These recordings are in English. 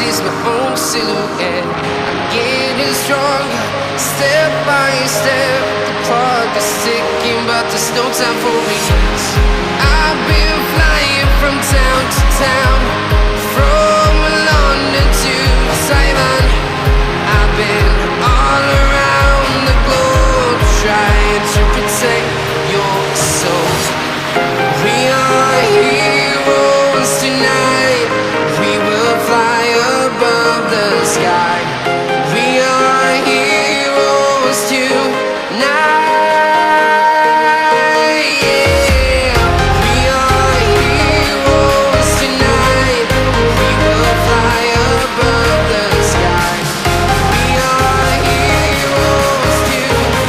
sees my own silhouette. I'm getting stronger, step by step. The clock is ticking, but there's no time for me. I've been flying from town to town, from London to Taiwan. I've been all around the globe, trying to protect your soul. We are heroes tonight. We will fly above the sky. We are heroes tonight. Yeah. We are heroes tonight. We will fly above the sky. We are heroes tonight.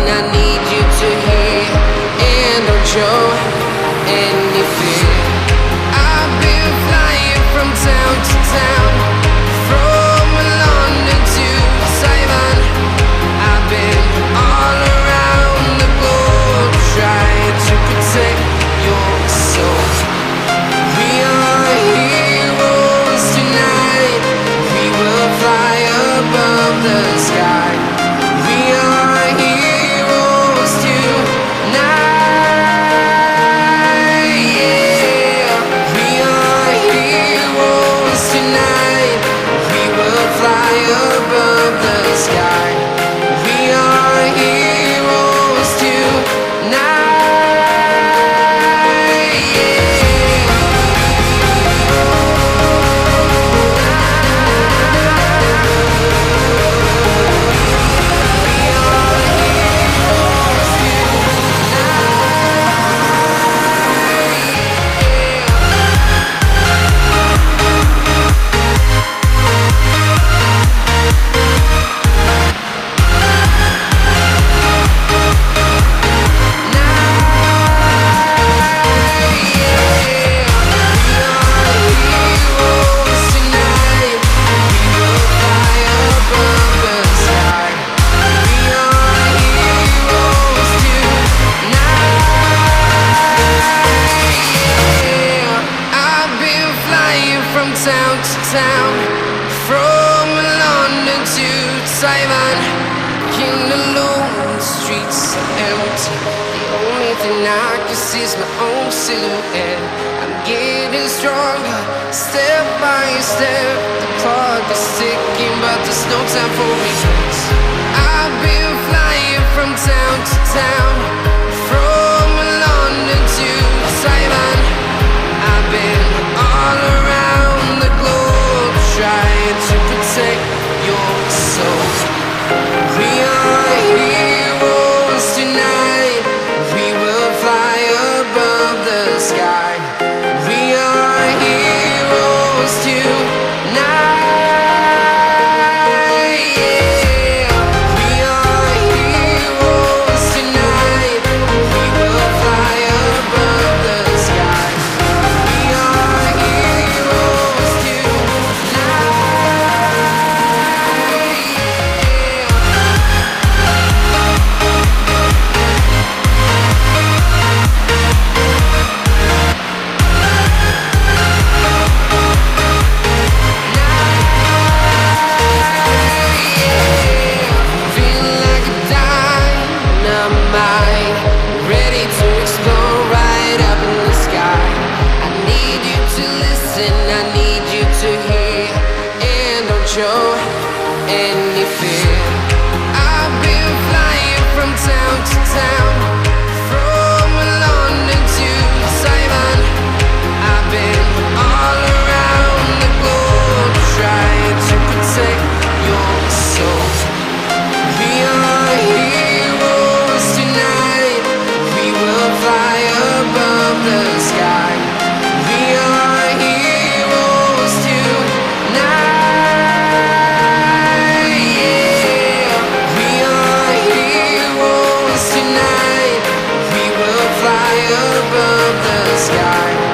I need you to hear and don't show any fear. I've been flying from town to town, from London to Taiwan. I've been all around the globe, trying to protect your soul. We are heroes tonight. We will fly above the sky. We are heroes tonight. Yeah. We are heroes tonight. We will fly above the sky. We are heroes tonight. Yeah. Town to town, from London to Taiwan. In the lonely streets are empty. The only thing I can see is my own silhouette. I'm getting stronger, step by step. The clock is ticking, but there's no time for me. I've been flying from town to town, from London to Taiwan. I've been all around the globe, trying to protect your soul. We are heroes tonight. We will fly above the sky. We are heroes tonight. Yeah. We are heroes tonight. high above the sky.